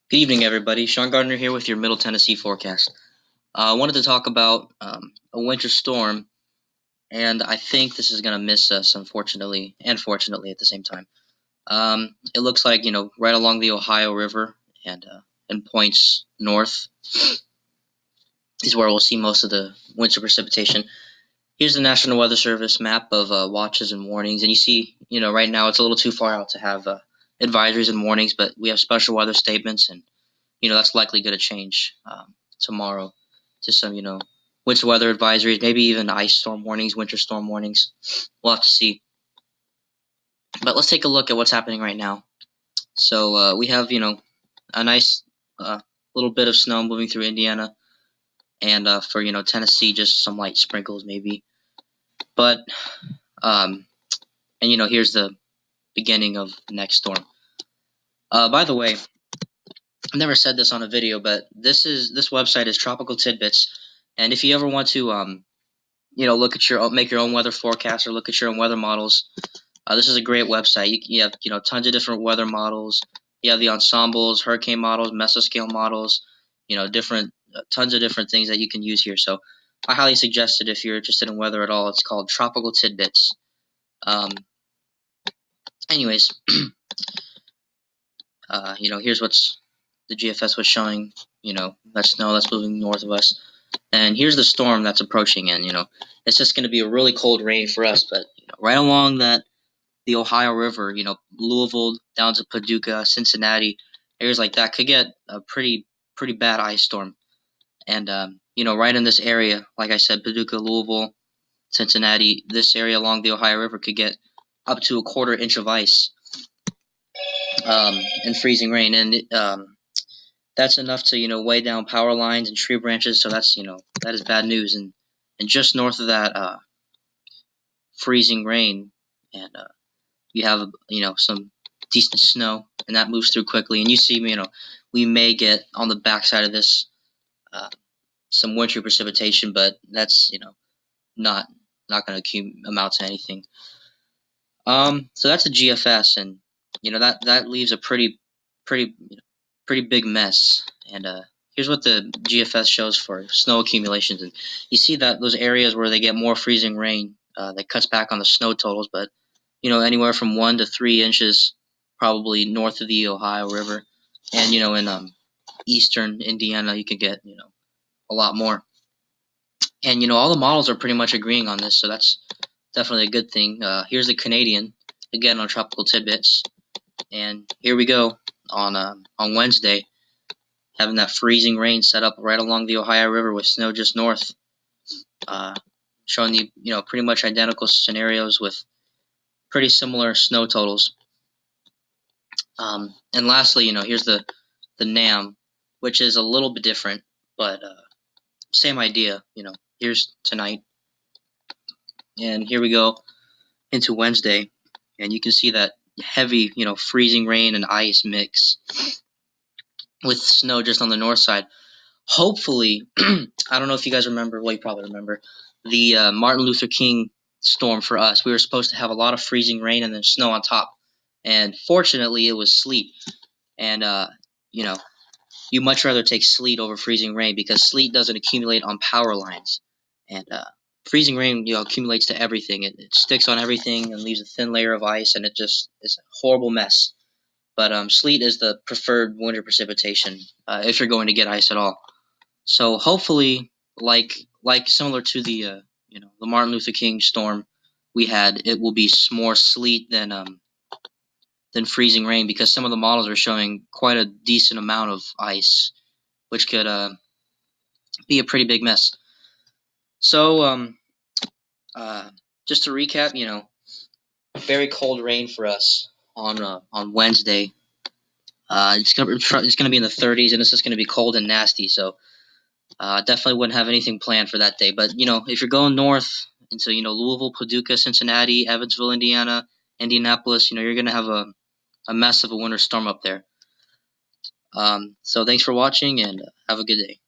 Good evening, everybody. Sean Gardner here with your Middle Tennessee forecast. I wanted to talk about a winter storm, and I think this is going to miss us, unfortunately, and fortunately at the same time. It looks like, right along the Ohio River and points north is where we'll see most of the winter precipitation. Here's the National Weather Service map of watches and warnings, and you see, right now it's a little too far out to have advisories and warnings, but we have special weather statements, and that's likely going to change tomorrow to some, winter weather advisories, maybe even ice storm warnings, winter storm warnings. We'll have to see. But let's take a look at what's happening right now. So we have, a nice little bit of snow moving through Indiana, and for, Tennessee, just some light sprinkles maybe. But, and, here's the beginning of the next storm. By the way, I've never said this on a video, but this website is Tropical Tidbits, and if you ever want to look at make your own weather forecast or look at your own weather models, this is a great website. You have tons of different weather models. You have the ensembles, hurricane models, mesoscale models, different tons of different things that you can use here. So I highly suggest it if you're interested in weather at all. It's called Tropical Tidbits. Anyways, here's what's the GFS was showing. That snow that's moving north of us. And here's the storm that's approaching, and it's just going to be a really cold rain for us. But right along the Ohio River, Louisville down to Paducah, Cincinnati, areas like that could get a pretty bad ice storm. And right in this area, like I said, Paducah, Louisville, Cincinnati, this area along the Ohio River could get up to a quarter inch of ice and freezing rain, and that's enough to weigh down power lines and tree branches. So that's that is bad news. And just north of that freezing rain, and you have some decent snow, and that moves through quickly. And you see, we may get on the backside of this some wintry precipitation, but that's not going to amount to anything. So that's a GFS, and that leaves a pretty big mess. And here's what the GFS shows for snow accumulations, and you see that those areas where they get more freezing rain, that cuts back on the snow totals, but anywhere from 1 to 3 inches, probably north of the Ohio River, and in eastern Indiana, you could get a lot more. And all the models are pretty much agreeing on this, so that's definitely a good thing. Here's the Canadian again on Tropical Tidbits, and here we go on Wednesday, having that freezing rain set up right along the Ohio River with snow just north, showing you pretty much identical scenarios with pretty similar snow totals. And lastly, here's the NAM, which is a little bit different, but same idea. Here's tonight, and here we go into Wednesday, and you can see that heavy, freezing rain and ice mix with snow just on the north side. Hopefully, I don't know if you guys remember. Well, you probably remember the Martin Luther King storm for us. We were supposed to have a lot of freezing rain and then snow on top, and fortunately, it was sleet. And you much rather take sleet over freezing rain because sleet doesn't accumulate on power lines, and freezing rain accumulates to everything. It sticks on everything and leaves a thin layer of ice, and it just is a horrible mess. But sleet is the preferred winter precipitation if you're going to get ice at all. So hopefully, like similar to the the Martin Luther King storm we had, it will be more sleet than freezing rain, because some of the models are showing quite a decent amount of ice, which could be a pretty big mess. So just to recap, very cold rain for us on Wednesday. It's gonna be in the 30s, and it's just gonna be cold and nasty. So definitely wouldn't have anything planned for that day. But if you're going north into Louisville, Paducah, Cincinnati, Evansville, Indiana, Indianapolis, you're gonna have a mess of a winter storm up there. So thanks for watching, and have a good day.